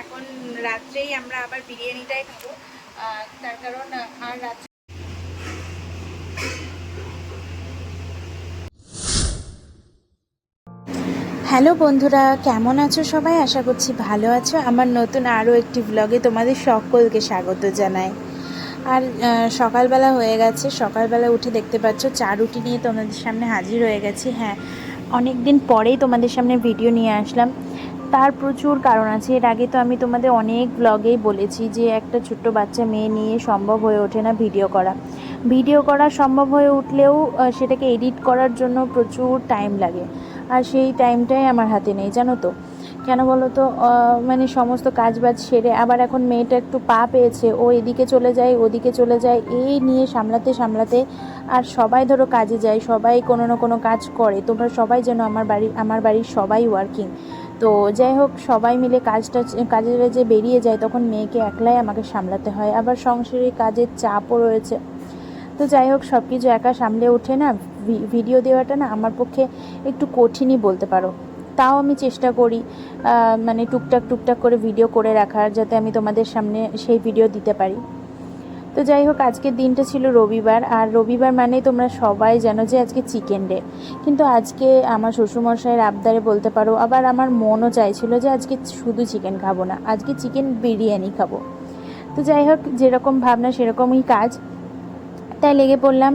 এখন রাত্রেই আমরা আবার বিরিয়ানিটাই খাবো, তার কারণ আর রাত্রে। হ্যালো বন্ধুরা, কেমন আছো সবাই? আশা করছি ভালো আছো। আমার নতুন আরও একটি ব্লগে তোমাদের সকলকে স্বাগত জানাই। আর সকালবেলা হয়ে গেছে, সকালবেলা উঠে দেখতে পাচ্ছ চা রুটি নিয়ে তোমাদের সামনে হাজির হয়ে গেছি। হ্যাঁ, অনেক দিন পরেই তোমাদের সামনে ভিডিও নিয়ে আসলাম। তার প্রচুর কারণ আছে। এর আগে তো আমি তোমাদের অনেক ব্লগেই বলেছি যে একটা ছোট্ট বাচ্চা মেয়ে নিয়ে সম্ভব হয়ে ওঠে না ভিডিও করা সম্ভব হয়ে উঠলেও সেটাকে এডিট করার জন্য প্রচুর টাইম লাগে, আর সেই টাইমটাই আমার হাতে নেই, জানো তো কেন বলো তো? মানে সমস্ত কাজবাজ সেরে আবার এখন মেয়েটা একটু পা পেয়েছে, ও এদিকে চলে যায় ওদিকে চলে যায়, এই নিয়ে সামলাতে সামলাতে আর সবাই ধরো কাজে যায়, সবাই কোনো না কোনো কাজ করে। তোমরা সবাই যেন আমার বাড়ির সবাই ওয়ার্কিং। তো যাই হোক, সবাই মিলে কাজে যে বেরিয়ে যায়, তখন মেয়েকে একলাই আমাকে সামলাতে হয়, আবার সংসারে কাজের চাপও রয়েছে। তো যাই হোক, সব কিছু একা সামলে ওঠে না, ভিডিও দেওয়াটা না আমার পক্ষে একটু কঠিনই বলতে পারো। তাও আমি চেষ্টা করি মানে টুকটাক করে ভিডিও করে রাখার, যাতে আমি তোমাদের সামনে সেই ভিডিও দিতে পারি। তো যাই হোক, আজকের দিনটা ছিল রবিবার, আর রবিবার মানে তোমরা সবাই জানো যে আজকে চিকেন ডে। কিন্তু আজকে আমার শ্বশুরমশাইয়ের আবদারে বলতে পারো, আবার আমার মনও চাইছিল যে আজকে শুধু চিকেন খাবো না, আজকে চিকেন বিরিয়ানি খাবো। তো যাই হোক, যেরকম ভাবনা সেরকমই কাজ, তাই লেগে পড়লাম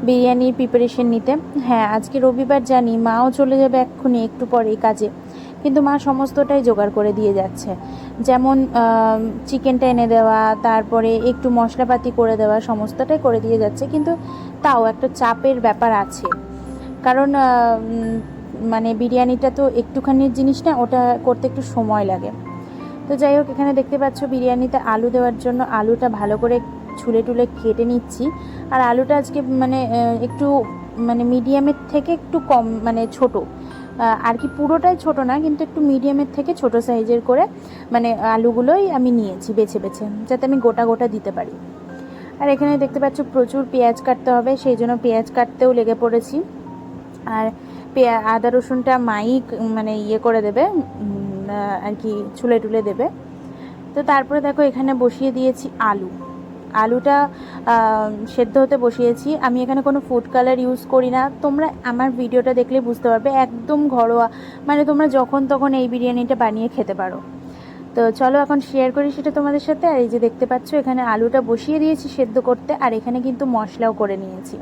বিরিয়ানির প্রিপারেশন নিতে। হ্যাঁ, আজকে রবিবার জানি, মাও চলে যাবে এক্ষুনি একটু পরেই কাজে, কিন্তু মা সমস্তটাই জোগাড় করে দিয়ে যাচ্ছে। যেমন চিকেনটা এনে দেওয়া, তারপরে একটু মশলাপাতি করে দেওয়া, সমস্তটাই করে দিয়ে যাচ্ছে। কিন্তু তাও একটা চাপের ব্যাপার আছে, কারণ মানে বিরিয়ানিটা তো একটুখানির জিনিস না, ওটা করতে একটু সময় লাগে। তো যাই হোক, এখানে দেখতে পাচ্ছ বিরিয়ানিতে আলু দেওয়ার জন্য আলুটা ভালো করে ছুলে টুলে কেটে নিচ্ছি। আর আলুটা আজকে মানে একটু মানে মিডিয়ামের থেকে একটু কম, মানে ছোট আর কি, পুরোটাই ছোট না, কিন্তু একটু মিডিয়ামের থেকে ছোট সাইজের করে মানে আলুগুলোই আমি নিয়েছি বেছে বেছে, যাতে আমি গোটা গোটা দিতে পারি। আর এখানে দেখতে পাচ্ছ প্রচুর পেঁয়াজ কাটতে হবে, সেই জন্য পেঁয়াজ কাটতেও লেগে পড়েছি। আর আদা রসুনটা মাই মানে ইয়ে করে দেবে আর কি, ছুলে টুলে দেবে। তো তারপরে দেখো, এখানে বসিয়ে দিয়েছি আলুটা সেদ্ধ হতে বসিয়েছি। আমি এখানে কোনো ফুড কালার ইউজ করি না, তোমরা আমার ভিডিওটা দেখলে বুঝতে পারবে, একদম ঘরোয়া, মানে তোমরা যখন তখন এই বিরিয়ানিটা বানিয়ে খেতে পারো। তো চলো এখন শেয়ার করি সেটা তোমাদের সাথে। আর এই যে দেখতে পাচ্ছ, এখানে আলুটা বসিয়ে দিয়েছি সেদ্ধ করতে, আর এখানে কিন্তু মশলাও করে নিয়েছি।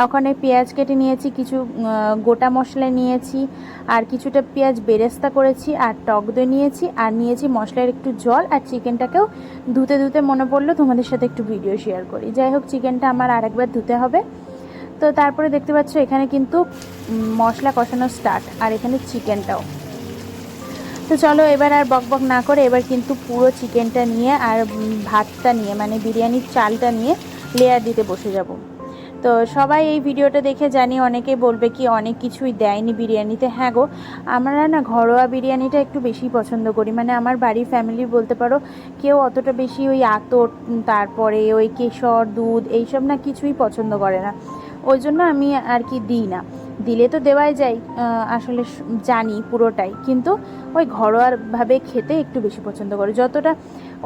ওখানে পেঁয়াজ কেটে নিয়েছি, কিছু গোটা মশলা নিয়েছি, আর কিছুটা পেঁয়াজ বেরেস্তা করেছি, আর টক দই নিয়েছি, আর নিয়েছি মশলার একটু জল। আর চিকেনটাকেও ধুতে ধুতে মনে পড়লো তোমাদের সাথে একটু ভিডিও শেয়ার করি। যাই হোক, চিকেনটা আমার আরেকবার ধুতে হবে। তো তারপরে দেখতে পাচ্ছ এখানে কিন্তু মশলা কষানো স্টার্ট, আর এখানে চিকেনটাও। তো চলো, এবার আর বকবক না করে এবার কিন্তু পুরো চিকেনটা নিয়ে আর ভাতটা নিয়ে, মানে বিরিয়ানির চালটা নিয়ে লেয়ার দিতে বসে যাব। তো সবাই এই ভিডিওটা দেখে জানি অনেকেই বলবে কি অনেক কিছুই দেয়নি বিরিয়ানিতে। হ্যাঁ গো, আমরা না ঘরোয়া বিরিয়ানিটা একটু বেশি পছন্দ করি, মানে আমার বাড়ির ফ্যামিলি বলতে পারো কেউ অতটা বেশি ওই আতর, তারপরে ওই কেশর দুধ এইসব না কিছুই পছন্দ করে না। ওই জন্য আমি আর কি দিই না, দিলে তো দেওয়াই যায়, আসলে জানি পুরোটাই, কিন্তু ওই ঘরোয়াভাবে খেতে একটু বেশি পছন্দ করে। যতটা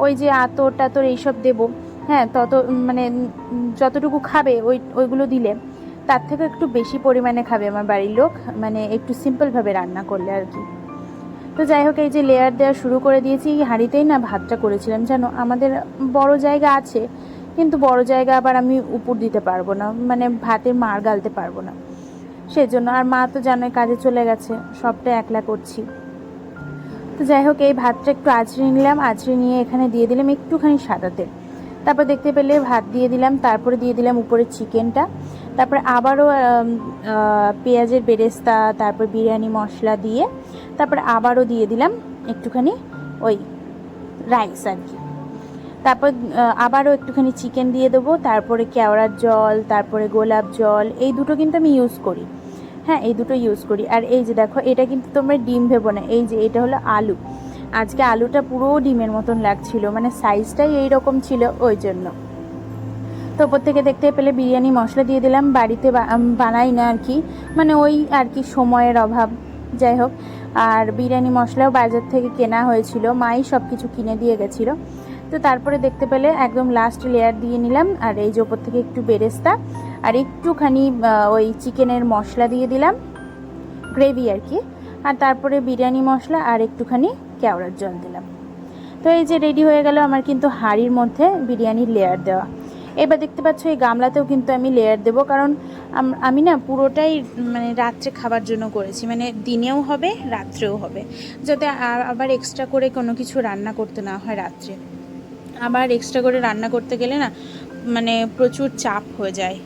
ওই যে আতর টাতর এইসব দেবো, হ্যাঁ, তত মানে যতটুকু খাবে ওইগুলো দিলে তার থেকে একটু বেশি পরিমাণে খাবে আমার বাড়ির লোক, মানে একটু সিম্পলভাবে রান্না করলে আর কি। তো যাই হোক, এই যে লেয়ার দেওয়া শুরু করে দিয়েছি। এই হাঁড়িতেই না ভাতটা করেছিলাম, জানো আমাদের বড় জায়গা আছে, কিন্তু বড় জায়গা আবার আমি উপর দিতে পারবো না, মানে ভাতের মার গালতে পারবো না, সেজন্য। আর মা তো জানোই কাজে চলে গেছে, সবটা একলা করছি। তো যাই হোক, এই ভাতটা একটু আঁচড়ে নিলাম, আঁচড়ে নিয়ে এখানে দিয়ে দিলাম একটুখানি সাদা তেল। তারপর দেখতে পেলে ভাত দিয়ে দিলাম, তারপরে দিয়ে দিলাম উপরে চিকেনটা, তারপরে আবারও পেঁয়াজের বেরেস্তা, তারপর বিরিয়ানি মশলা দিয়ে, তারপরে আবারও দিয়ে দিলাম একটুখানি ওই রাইস আর কি। তারপর আবারও একটুখানি চিকেন দিয়ে দেবো, তারপরে কেওড়ার জল, তারপরে গোলাপ জল, এই দুটো কিন্তু আমি ইউজ করি। হ্যাঁ, এই দুটো ইউজ করি। আর এই যে দেখো, এটা কিন্তু তোমরা ডিম ভেবো না, এই যে এটা হলো আলু। আজকে আলুটা পুরো ডিমের মতন লাগছিল, মানে সাইজটাই এইরকম ছিল, ওই জন্য। তো ওপর থেকে দেখতে পেলে বিরিয়ানি মশলা দিয়ে দিলাম। বাড়িতে বানাই না আর কি, মানে ওই আর কি সময়ের অভাব, যাই হোক, আর বিরিয়ানি মশলাও বাজার থেকে কেনা হয়েছিল, মাই সব কিছু কিনে দিয়ে গেছিলো। তো তারপরে দেখতে পেলে একদম লাস্ট লেয়ার দিয়ে নিলাম, আর এই যে ওপর থেকে একটু বেরেস্তা আর একটুখানি ওই চিকেনের মশলা দিয়ে দিলাম, গ্রেভি আর কি, আর তারপরে বিরিয়ানি মশলা আর একটুখানি কেওড়ার জল দিলাম। তো এই যে রেডি হয়ে গেল আমার কিন্তু হাঁড়ির মধ্যে বিরিয়ানির লেয়ার দেওয়া। এবার দেখতে পাচ্ছ এই গামলাতেও কিন্তু আমি লেয়ার দেবো, কারণ আমি না পুরোটাই মানে রাত্রে খাবার জন্য করেছি, মানে দিনেও হবে রাত্রেও হবে, যাতে আবার এক্সট্রা করে কোনো কিছু রান্না করতে না হয় রাত্রে। আবার এক্সট্রা করে রান্না করতে গেলে না মানে প্রচুর চাপ হয়ে যায়।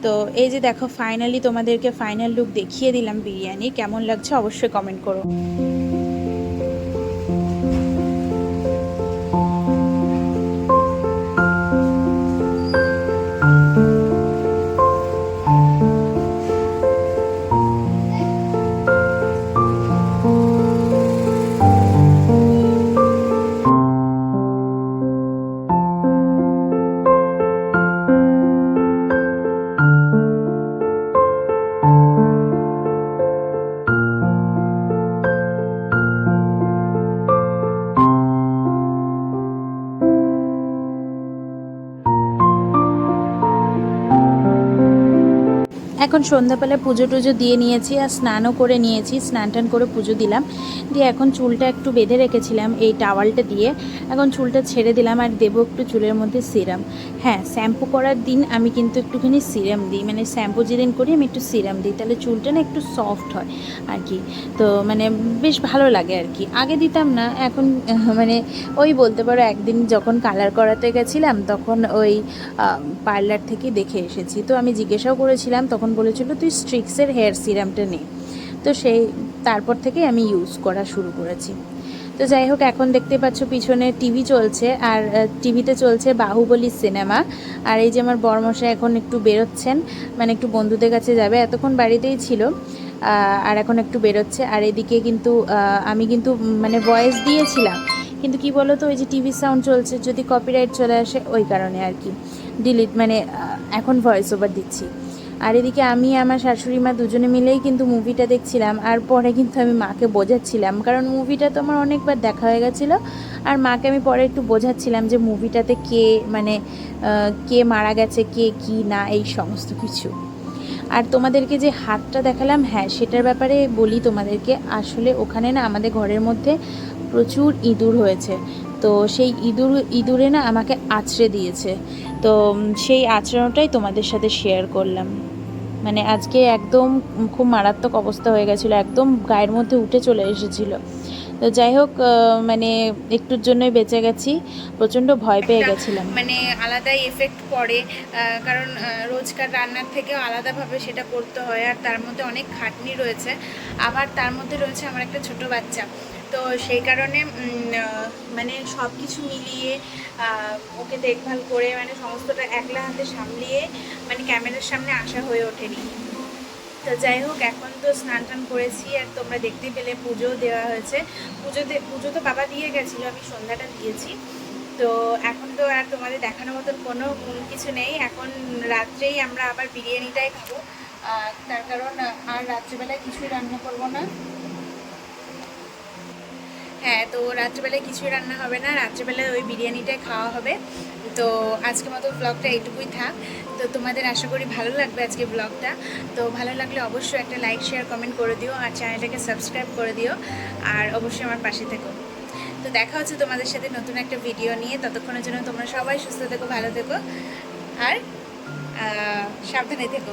তো এই যে দেখো ফাইনালি তোমাদেরকে ফাইনাল লুক দেখিয়ে দিলাম বিরিয়ানি, কেমন লাগছে অবশ্যই কমেন্ট করো। এখন সন্ধ্যাবেলা পুজো টুজো দিয়ে নিয়েছি আর স্নানও করে নিয়েছি, স্নান টান করে পুজো দিলাম, দিয়ে এখন চুলটা একটু বেঁধে রেখেছিলাম এই টাওয়ালটা দিয়ে, এখন চুলটা ছেড়ে দিলাম আর দেবো একটু চুলের মধ্যে সিরাম। হ্যাঁ, শ্যাম্পু করার দিন আমি কিন্তু একটুখানি সিরাম দিই, মানে শ্যাম্পু যেদিন করি আমি একটু সিরাম দিই, তাহলে চুলটা না একটু সফট হয় আর কি। তো মানে বেশ ভালো লাগে আর কি, আগে দিতাম না, এখন মানে ওই বলতে পারো একদিন যখন কালার করাতে গেছিলাম তখন ওই পার্লার থেকে দেখে এসেছি, তো আমি জিজ্ঞাসাও করেছিলাম, তখন বলেছিল তুই স্ট্রিক্সের হেয়ার সিরামটা নে, তো সেই তারপর থেকে আমি ইউজ করা শুরু করেছি। তো যাই হোক, এখন দেখতে পাচ্ছ পিছনে টিভি চলছে, আর টিভিতে চলছে বাহুবলী সিনেমা, আর এই যে আমার বরমশাই এখন একটু বেরোচ্ছেন, মানে একটু বন্ধুদের কাছে যাবে, এতক্ষণ বাড়িতেই ছিল আর এখন একটু বেরোচ্ছে। আর এদিকে কিন্তু আমি কিন্তু মানে ভয়েস দিয়েছিলাম, কিন্তু কি বলো তো, ওই যে টিভি সাউন্ড চলছে, যদি কপিরাইট চলে আসে ওই কারণে আর কি ডিলিট, মানে এখন ভয়েস ওভার দিচ্ছি। আর এদিকে আমি আমার শাশুড়ি মা দুজনে মিলেই কিন্তু মুভিটা দেখছিলাম, আর পরে কিন্তু আমি মাকে বোঝাচ্ছিলাম, কারণ মুভিটা তো আমার অনেকবার দেখা হয়ে গেছিলো, আর মাকে আমি পরে একটু বোঝাচ্ছিলাম যে মুভিটাতে কে মানে কে মারা গেছে, কে কি না, এই সমস্ত কিছু। আর তোমাদেরকে যে হাতটা দেখালাম, হ্যাঁ সেটার ব্যাপারে বলি তোমাদেরকে, আসলে ওখানে না আমাদের ঘরের মধ্যে প্রচুর ইঁদুর হয়েছে, তো সেই ইঁদুরে না আমাকে আঁচড়ে দিয়েছে, তো সেই আঁচড়ানোটাই তোমাদের সাথে শেয়ার করলাম। মানে আজকে একদম খুব মারাত্মক অবস্থা হয়ে গেছিলো, একদম গায়ের মধ্যে উঠে চলে এসেছিলো। তো যাই হোক, মানে একটুর জন্যই বেঁচে গেছি, প্রচণ্ড ভয় পেয়ে গেছিলাম। মানে আলাদাই এফেক্ট পড়ে, কারণ রোজকার রান্নার থেকেও আলাদাভাবে সেটা করতে হয়, আর তার মধ্যে অনেক খাটনি রয়েছে, আবার তার মধ্যে রয়েছে আমার একটা ছোট বাচ্চা, তো সেই কারণে মানে সব কিছু মিলিয়ে ওকে দেখভাল করে মানে সমস্তটা একলা হাতে সামলিয়ে মানে ক্যামেরার সামনে আসা হয়ে ওঠেনি। তো যাই হোক, এখন তো স্নান টান করেছি, আর তোমরা দেখতে পেলে পুজো দেওয়া হয়েছে, পুজো তো বাবা দিয়ে গেছিলো, আমি সন্ধ্যাটা দিয়েছি। তো এখন তো আর তোমাদের দেখানোর মতন কোনো কিছু নেই, এখন রাত্রেই আমরা আবার বিরিয়ানিটাই খাবো, তার কারণ আর রাত্রিবেলায় কিছুই রান্না করবো না। হ্যাঁ, তো রাত্রিবেলায় কিছুই রান্না হবে না, রাত্রিবেলায় ওই বিরিয়ানিটাই খাওয়া হবে। তো আজকের মতো ব্লগটা এইটুকুই থাক। তো তোমাদের আশা করি ভালো লাগবে আজকে ব্লগটা, তো ভালো লাগলে অবশ্যই একটা লাইক শেয়ার কমেন্ট করে দিও, আর চ্যানেলটাকে সাবস্ক্রাইব করে দিও, আর অবশ্যই আমার পাশে থেকো। তো দেখা হচ্ছে তোমাদের সাথে নতুন একটা ভিডিও নিয়ে, ততক্ষণের জন্য তোমরা সবাই সুস্থ থেকো, ভালো থেকো, আর সাবধানে থেকো।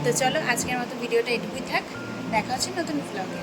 তো চলো আজকের মতো ভিডিওটা এইটুকুই থাক, দেখা হচ্ছে নতুন ব্লগে।